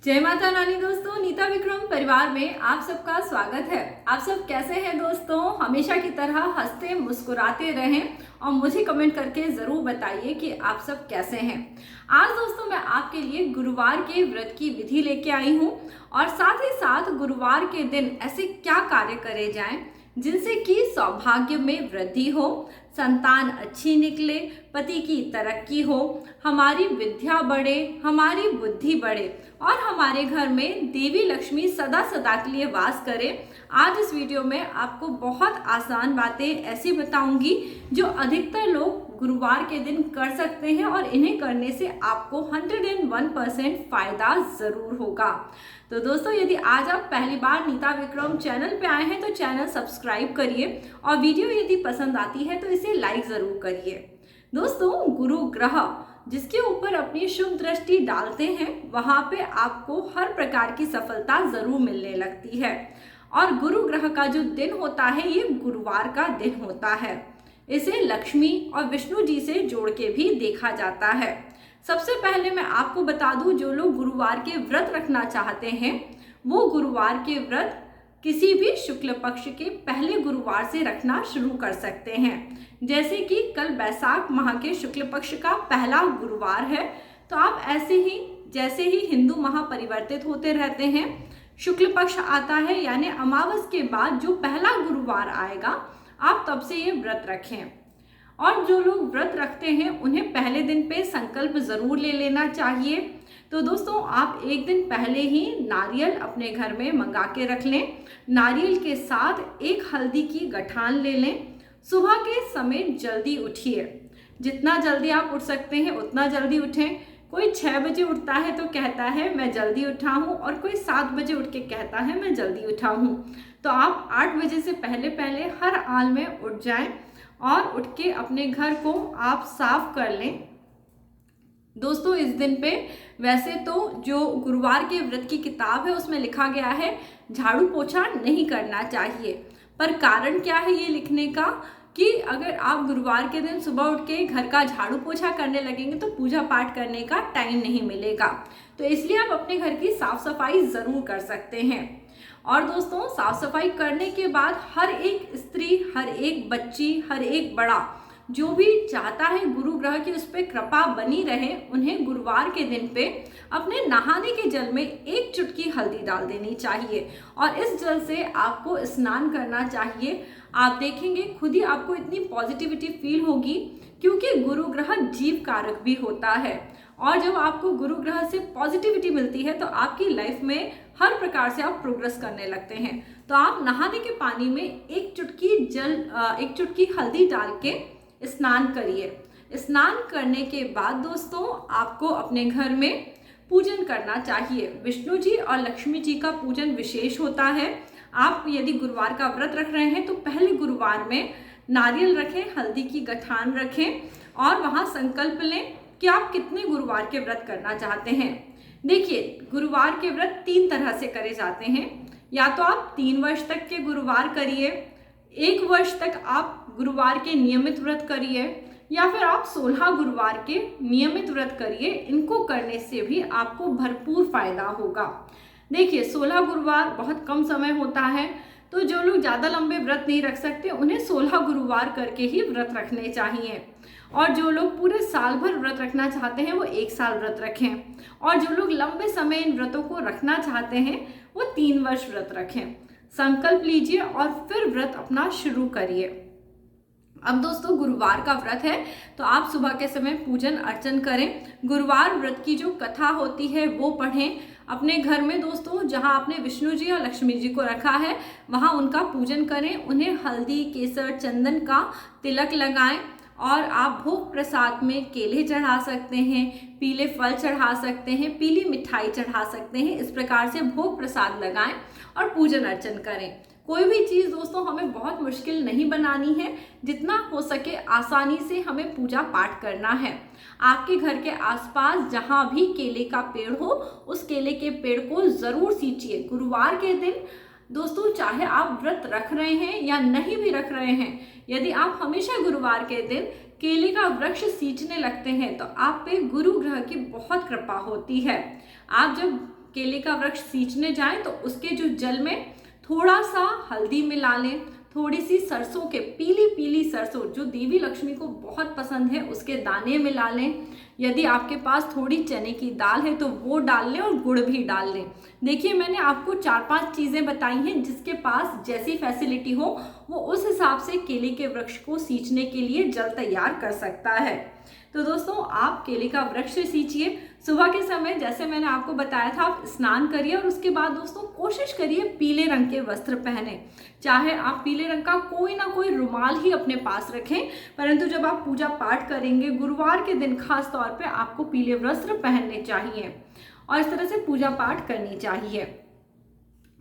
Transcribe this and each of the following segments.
जय माता रानी दोस्तों, नीता विक्रम परिवार में आप सबका स्वागत है। आप सब कैसे हैं दोस्तों? हमेशा की तरह हंसते मुस्कुराते रहें और मुझे कमेंट करके ज़रूर बताइए कि आप सब कैसे हैं। आज दोस्तों मैं आपके लिए गुरुवार के व्रत की विधि लेके आई हूँ और साथ ही साथ गुरुवार के दिन ऐसे क्या कार्य करे जाएं जिनसे कि सौभाग्य में वृद्धि हो, संतान अच्छी निकले, पति की तरक्की हो, हमारी विद्या बढ़े, हमारी बुद्धि बढ़े और हमारे घर में देवी लक्ष्मी सदा सदा के लिए वास करे। आज इस वीडियो में आपको बहुत आसान बातें ऐसी बताऊंगी जो अधिकतर लोग गुरुवार के दिन कर सकते हैं और इन्हें करने से आपको 101% फायदा जरूर होगा। तो दोस्तों, यदि आज आप पहली बार नीता विक्रम चैनल पे आए हैं तो चैनल सब्सक्राइब करिए और वीडियो यदि पसंद आती है तो इसे लाइक जरूर करिए। दोस्तों, गुरु ग्रह जिसके ऊपर अपनी शुभ दृष्टि डालते हैं वहां पे आपको हर प्रकार की सफलता जरूर मिलने लगती है। और गुरु ग्रह का जो दिन होता है ये गुरुवार का दिन होता है। इसे लक्ष्मी और विष्णु जी से जोड़ के भी देखा जाता है। सबसे पहले मैं आपको बता दूं, जो लोग गुरुवार के व्रत रखना चाहते हैं वो गुरुवार के व्रत किसी भी शुक्ल पक्ष के पहले गुरुवार से रखना शुरू कर सकते हैं। जैसे कि कल बैसाख माह के शुक्ल पक्ष का पहला गुरुवार है, तो आप ऐसे ही जैसे ही हिंदू माह परिवर्तित होते रहते हैं, शुक्ल पक्ष आता है यानी अमावस के बाद जो पहला गुरुवार आएगा आप तब से ये व्रत रखें। और जो लोग व्रत रखते हैं उन्हें पहले दिन पे संकल्प जरूर ले लेना चाहिए। तो दोस्तों, आप एक दिन पहले ही नारियल अपने घर में मंगा के रख लें। नारियल के साथ एक हल्दी की गठान ले लें। सुबह के समय जल्दी उठिए, जितना जल्दी आप उठ सकते हैं उतना जल्दी उठें। कोई 6 बजे उठता है तो कहता है मैं जल्दी उठा हूँ, और कोई 7 बजे उठ के कहता है मैं जल्दी उठा हूँ। तो आप 8 बजे से पहले पहले हर हाल में उठ जाएं और उठ के अपने घर को आप साफ कर लें। दोस्तों, इस दिन पे वैसे तो जो गुरुवार के व्रत की किताब है उसमें लिखा गया है झाड़ू पोछा नहीं करना चाहिए, पर कारण क्या है ये लिखने का कि अगर आप गुरुवार के दिन सुबह उठ के घर का झाड़ू पोछा करने लगेंगे तो पूजा पाठ करने का टाइम नहीं मिलेगा। तो इसलिए आप अपने घर की साफ सफाई जरूर कर सकते हैं। और दोस्तों, साफ सफाई करने के बाद हर एक स्त्री, हर एक बच्ची, हर एक बड़ा जो भी चाहता है गुरु ग्रह की उस पर कृपा बनी रहे, उन्हें गुरुवार के दिन पे अपने नहाने के जल में एक चुटकी हल्दी डाल देनी चाहिए और इस जल से आपको स्नान करना चाहिए। आप देखेंगे खुद ही आपको इतनी पॉजिटिविटी फील होगी, क्योंकि गुरु ग्रह जीव कारक भी होता है। और जब आपको गुरु ग्रह से पॉजिटिविटी मिलती है तो आपकी लाइफ में हर प्रकार से आप प्रोग्रेस करने लगते हैं। तो आप नहाने के पानी में एक चुटकी हल्दी डाल के स्नान करिए। स्नान करने के बाद दोस्तों आपको अपने घर में पूजन करना चाहिए। विष्णु जी और लक्ष्मी जी का पूजन विशेष होता है। आप यदि गुरुवार का व्रत रख रहे हैं तो पहले गुरुवार में नारियल रखें, हल्दी की गठान रखें और वहां संकल्प लें कि आप कितने गुरुवार के व्रत करना चाहते हैं। देखिए, गुरुवार के व्रत 3 तरह से करे जाते हैं। या तो आप 3 वर्ष तक के गुरुवार करिए, 1 वर्ष तक आप गुरुवार के नियमित व्रत करिए, या फिर आप 16 गुरुवार के नियमित व्रत करिए। इनको करने से भी आपको भरपूर फायदा होगा। देखिए, 16 गुरुवार बहुत कम समय होता है, तो जो लोग ज़्यादा लंबे व्रत नहीं रख सकते उन्हें 16 गुरुवार करके ही व्रत रखने चाहिए। और जो लोग पूरे साल भर व्रत रखना चाहते हैं वो 1 साल व्रत रखें, और जो लोग लंबे समय इन व्रतों को रखना चाहते हैं वो 3 वर्ष व्रत रखें। संकल्प लीजिए और फिर व्रत अपना शुरू करिए। अब दोस्तों, गुरुवार का व्रत है तो आप सुबह के समय पूजन अर्चन करें। गुरुवार व्रत की जो कथा होती है वो पढ़ें। अपने घर में दोस्तों जहां आपने विष्णु जी और लक्ष्मी जी को रखा है वहां उनका पूजन करें। उन्हें हल्दी, केसर, चंदन का तिलक लगाएं और आप भोग प्रसाद में केले चढ़ा सकते हैं, पीले फल चढ़ा सकते हैं, पीली मिठाई चढ़ा सकते हैं। इस प्रकार से भोग प्रसाद लगाएं और पूजन अर्चन करें। कोई भी चीज़ दोस्तों हमें बहुत मुश्किल नहीं बनानी है, जितना हो सके आसानी से हमें पूजा पाठ करना है। आपके घर के आसपास जहाँ भी केले का पेड़ हो उस केले के पेड़ को ज़रूर सींचिए। गुरुवार के दिन दोस्तों, चाहे आप व्रत रख रहे हैं या नहीं भी रख रहे हैं, यदि आप हमेशा गुरुवार के दिन केले का वृक्ष सींचने लगते हैं तो आप पे गुरु ग्रह की बहुत कृपा होती है। आप जब केले का वृक्ष सींचने जाएं तो उसके जो जल में थोड़ा सा हल्दी मिला लें, थोड़ी सी सरसों के पीली पीली सरसों जो देवी लक्ष्मी को बहुत पसंद है उसके दाने मिला लें। यदि आपके पास थोड़ी चने की दाल है तो वो डाल लें और गुड़ भी डाल लें। देखिए मैंने आपको 4-5 चीज़ें बताई हैं, जिसके पास जैसी फैसिलिटी हो वो उस हिसाब से केले के वृक्ष को सींचने के लिए जल तैयार कर सकता है। तो दोस्तों आप केले का वृक्ष सींचिए। सुबह के समय जैसे मैंने आपको बताया था आप स्नान करिए और उसके बाद दोस्तों कोशिश करिए पीले रंग के वस्त्र पहने। चाहे आप पीले रंग का कोई ना कोई रुमाल ही अपने पास रखें, परंतु जब आप पूजा पाठ करेंगे गुरुवार के दिन खास तौर पे आपको पीले वस्त्र पहनने चाहिए और इस तरह से पूजा पाठ करनी चाहिए।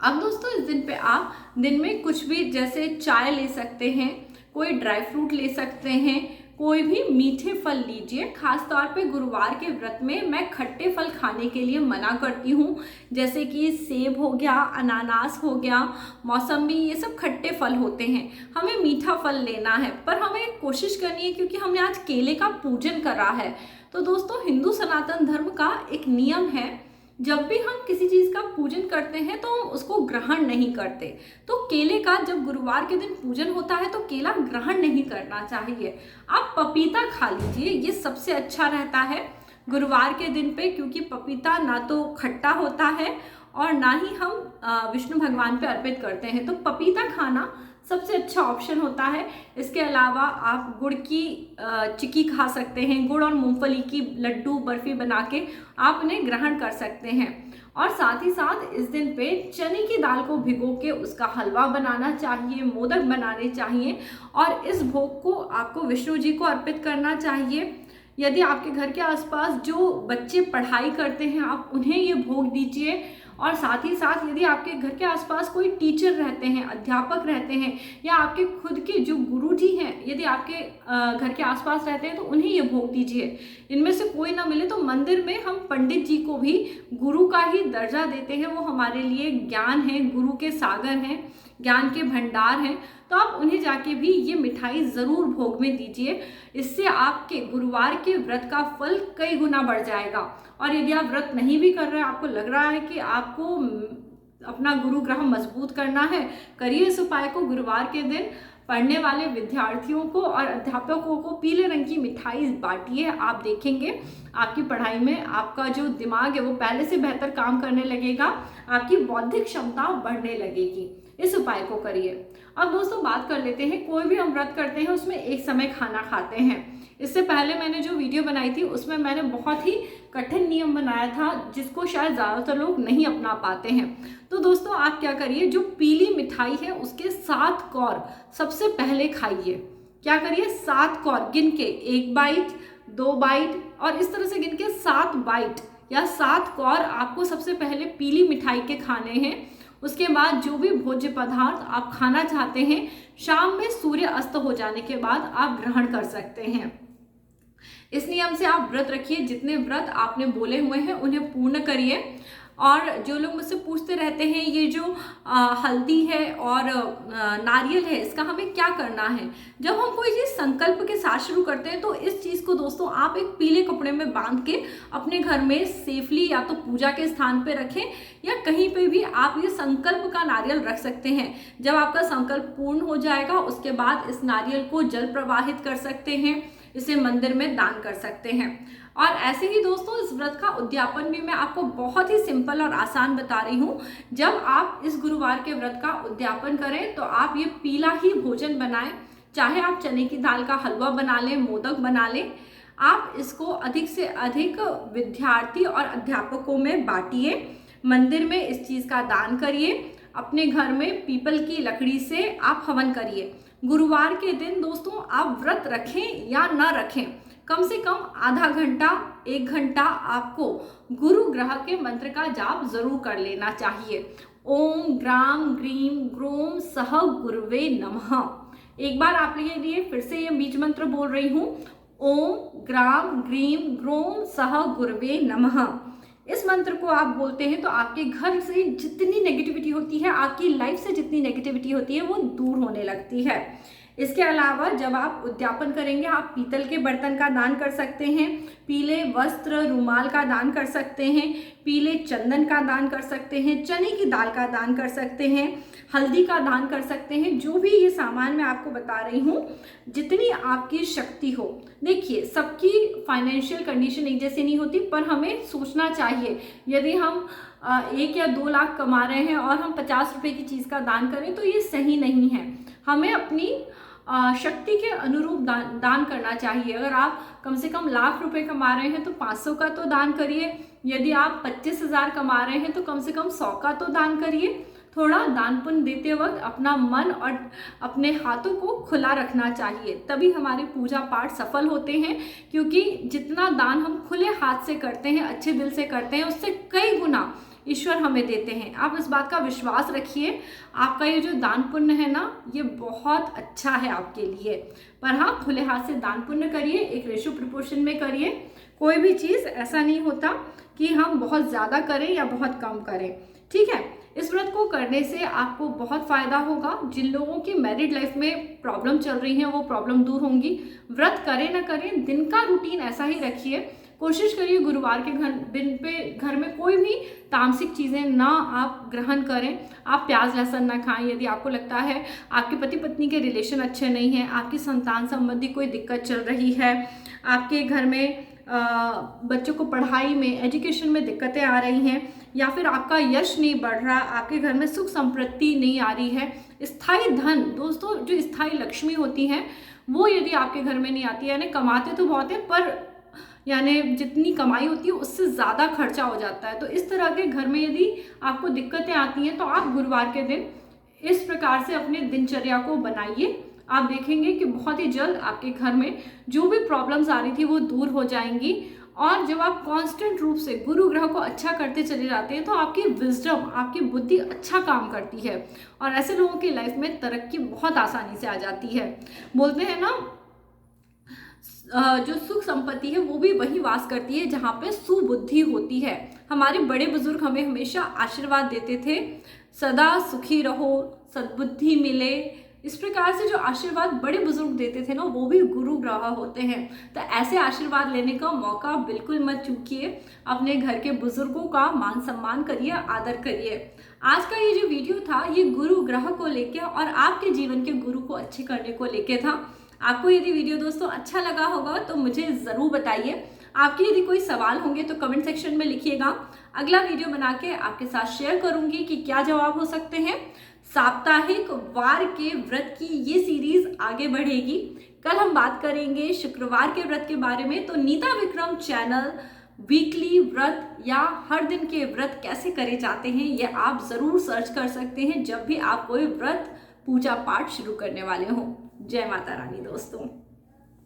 अब दोस्तों इस दिन पे आप दिन में कुछ भी जैसे चाय ले सकते हैं, कोई ड्राई फ्रूट ले सकते हैं, कोई भी मीठे फल लीजिए। खास तौर पे गुरुवार के व्रत में मैं खट्टे फल खाने के लिए मना करती हूँ, जैसे कि सेब हो गया, अनानास हो गया, मौसम्बी, ये सब खट्टे फल होते हैं। हमें मीठा फल लेना है, पर हमें कोशिश करनी है क्योंकि हमने आज केले का पूजन करा है। तो दोस्तों हिंदू सनातन धर्म का एक नियम है, जब भी हम किसी चीज़ का पूजन करते हैं तो हम उसको ग्रहण नहीं करते। तो केले का जब गुरुवार के दिन पूजन होता है तो केला ग्रहण नहीं करना चाहिए। आप पपीता खा लीजिए, ये सबसे अच्छा रहता है गुरुवार के दिन पे, क्योंकि पपीता ना तो खट्टा होता है और ना ही हम विष्णु भगवान पे अर्पित करते हैं। तो पपीता खाना सबसे अच्छा ऑप्शन होता है। इसके अलावा आप गुड़ की चिक्की खा सकते हैं, गुड़ और मूंगफली की लड्डू बर्फी बना के आप उन्हें ग्रहण कर सकते हैं। और साथ ही साथ इस दिन पे चने की दाल को भिगो के उसका हलवा बनाना चाहिए, मोदक बनाने चाहिए और इस भोग को आपको विष्णु जी को अर्पित करना चाहिए। यदि आपके घर के आसपास जो बच्चे पढ़ाई करते हैं आप उन्हें ये भोग दीजिए। और साथ ही साथ यदि आपके घर के आसपास कोई टीचर रहते हैं, अध्यापक रहते हैं या आपके खुद के जो गुरुजी हैं, यदि आपके घर के आसपास रहते हैं तो उन्हें ये भोग दीजिए। इनमें से कोई ना मिले तो मंदिर में हम पंडित जी को भी गुरु का ही दर्जा देते हैं। वो हमारे लिए ज्ञान है, गुरु के सागर हैं, ज्ञान के भंडार हैं। तो आप उन्हें जाके भी ये मिठाई ज़रूर भोग में दीजिए। इससे आपके गुरुवार के व्रत का फल कई गुना बढ़ जाएगा। और यदि आप व्रत नहीं भी कर रहे हैं, आपको लग रहा है कि आपको अपना गुरु ग्रह मजबूत करना है, करिए इस उपाय को। गुरुवार के दिन पढ़ने वाले विद्यार्थियों को और अध्यापकों को पीले रंग की मिठाई बांटिए। आप देखेंगे आपकी पढ़ाई में आपका जो दिमाग है वो पहले से बेहतर काम करने लगेगा, आपकी बौद्धिक क्षमता बढ़ने लगेगी। इस उपाय को करिए। अब दोस्तों बात कर लेते हैं, कोई भी हम व्रत करते हैं उसमें एक समय खाना खाते हैं। इससे पहले मैंने जो वीडियो बनाई थी उसमें मैंने बहुत ही कठिन नियम बनाया था, जिसको शायद ज़्यादातर लोग नहीं अपना पाते हैं। तो दोस्तों आप क्या करिए, जो पीली मिठाई है उसके 7 कौर सबसे पहले खाइए। क्या करिए, 7 कौर गिन के, 1 बाइट, 2 बाइट और इस तरह से गिन के 7 बाइट या 7 कौर आपको सबसे पहले पीली मिठाई के खाने हैं। उसके बाद जो भी भोज्य पदार्थ आप खाना चाहते हैं शाम में सूर्य अस्त हो जाने के बाद आप ग्रहण कर सकते हैं। इस नियम से आप व्रत रखिए, जितने व्रत आपने बोले हुए हैं उन्हें पूर्ण करिए। और जो लोग मुझसे पूछते रहते हैं ये जो हल्दी है और नारियल है इसका हमें क्या करना है, जब हम कोई चीज़ संकल्प के साथ शुरू करते हैं तो इस चीज़ को दोस्तों आप एक पीले कपड़े में बांध के अपने घर में सेफली या तो पूजा के स्थान पे रखें या कहीं पे भी आप ये संकल्प का नारियल रख सकते हैं। जब आपका संकल्प पूर्ण हो जाएगा उसके बाद इस नारियल को जल प्रवाहित कर सकते हैं, इसे मंदिर में दान कर सकते हैं। और ऐसे ही दोस्तों इस व्रत का उद्यापन भी मैं आपको बहुत ही सिंपल और आसान बता रही हूँ। जब आप इस गुरुवार के व्रत का उद्यापन करें तो आप ये पीला ही भोजन बनाएं, चाहे आप चने की दाल का हलवा बना लें, मोदक बना लें। आप इसको अधिक से अधिक विद्यार्थी और अध्यापकों में बांटिए, मंदिर में इस चीज़ का दान करिए, अपने घर में पीपल की लकड़ी से आप हवन करिए। गुरुवार के दिन दोस्तों आप व्रत रखें या ना रखें, कम से कम आधा घंटा 1 घंटा आपको गुरु ग्रह के मंत्र का जाप जरूर कर लेना चाहिए। ओम ग्राम ग्रीम ग्रोम सह गुरुवे नमः। एक बार आप लिए फिर से ये बीज मंत्र बोल रही हूँ, ओम ग्राम ग्रीम ग्रोम सह गुरुवे नमः। इस मंत्र को आप बोलते हैं तो आपके घर से जितनी नेगेटिविटी होती है, आपकी लाइफ से जितनी नेगेटिविटी होती है वो दूर होने लगती है। इसके अलावा जब आप उद्यापन करेंगे आप पीतल के बर्तन का दान कर सकते हैं, पीले वस्त्र रुमाल का दान कर सकते हैं, पीले चंदन का दान कर सकते हैं, चने की दाल का दान कर सकते हैं, हल्दी का दान कर सकते हैं। जो भी ये सामान मैं आपको बता रही हूँ, जितनी आपकी शक्ति हो। देखिए, सबकी फाइनेंशियल कंडीशन एक जैसी नहीं होती, पर हमें सोचना चाहिए। यदि हम 1 या 2 लाख कमा रहे हैं और हम 50 रुपए की चीज़ का दान करें तो ये सही नहीं है। हमें अपनी शक्ति के अनुरूप दान करना चाहिए। अगर आप कम से कम लाख रुपए कमा रहे हैं तो 500 का तो दान करिए। यदि आप 25,000 कमा रहे हैं तो कम से कम 100 का तो दान करिए। थोड़ा दान पुण्य देते वक्त अपना मन और अपने हाथों को खुला रखना चाहिए, तभी हमारे पूजा पाठ सफल होते हैं। क्योंकि जितना दान हम खुले हाथ से करते हैं, अच्छे दिल से करते हैं, उससे कई गुना ईश्वर हमें देते हैं। आप इस बात का विश्वास रखिए। आपका ये जो दान पुण्य है ना, ये बहुत अच्छा है आपके लिए। पर हाँ, खुले हाथ से दान पुण्य करिए, एक रेशो प्रोपोर्शन में करिए। कोई भी चीज़ ऐसा नहीं होता कि हम बहुत ज़्यादा करें या बहुत कम करें, ठीक है। इस व्रत को करने से आपको बहुत फायदा होगा। जिन लोगों की मैरिड लाइफ में प्रॉब्लम चल रही है, वो प्रॉब्लम दूर होंगी। व्रत करें ना करें, दिन का रूटीन ऐसा ही रखिए। कोशिश करिए गुरुवार के दिन पे घर में कोई भी तामसिक चीज़ें ना आप ग्रहण करें। आप प्याज लहसुन ना खाएं। यदि आपको लगता है आपके पति पत्नी के रिलेशन अच्छे नहीं हैं, आपकी संतान संबंधी कोई दिक्कत चल रही है, आपके घर में बच्चों को पढ़ाई में, एजुकेशन में दिक्कतें आ रही हैं, या फिर आपका यश नहीं बढ़ रहा, आपके घर में सुख समृद्धि नहीं आ रही है, स्थायी धन, दोस्तों जो स्थायी लक्ष्मी होती है वो यदि आपके घर में नहीं आती है, यानी कमाते तो बहुत है पर यानी जितनी कमाई होती है उससे ज़्यादा खर्चा हो जाता है, तो इस तरह के घर में यदि आपको दिक्कतें आती हैं तो आप गुरुवार के दिन इस प्रकार से अपने दिनचर्या को बनाइए। आप देखेंगे कि बहुत ही जल्द आपके घर में जो भी प्रॉब्लम्स आ रही थी वो दूर हो जाएंगी। और जब आप कांस्टेंट रूप से गुरु ग्रह को अच्छा करते चले जाते हैं तो आपकी विजडम, आपकी बुद्धि अच्छा काम करती है और ऐसे लोगों की लाइफ में तरक्की बहुत आसानी से आ जाती है। बोलते हैं ना, जो सुख संपत्ति है वो भी वही वास करती है जहाँ पे सुबुद्धि होती है। हमारे बड़े बुजुर्ग हमें हमेशा आशीर्वाद देते थे, सदा सुखी रहो, सद्बुद्धि मिले। इस प्रकार से जो आशीर्वाद बड़े बुजुर्ग देते थे ना, वो भी गुरु ग्रह होते हैं। तो ऐसे आशीर्वाद लेने का मौका बिल्कुल मत चूकिए। अपने घर के बुजुर्गों का मान सम्मान करिए, आदर करिए। आज का ये जो वीडियो था, ये गुरु ग्रह को लेके और आपके जीवन के गुरु को अच्छे करने को लेके था। आपको यदि वीडियो दोस्तों अच्छा लगा होगा तो मुझे ज़रूर बताइए। आपके यदि कोई सवाल होंगे तो कमेंट सेक्शन में लिखिएगा। अगला वीडियो बना के आपके साथ शेयर करूंगी कि क्या जवाब हो सकते हैं। साप्ताहिक वार के व्रत की ये सीरीज आगे बढ़ेगी। कल हम बात करेंगे शुक्रवार के व्रत के बारे में। तो नीता विक्रम चैनल वीकली व्रत या हर दिन के व्रत कैसे करे जाते हैं, ये आप ज़रूर सर्च कर सकते हैं जब भी आप कोई व्रत पूजा पाठ शुरू करने वाले हों। जय माता रानी दोस्तों।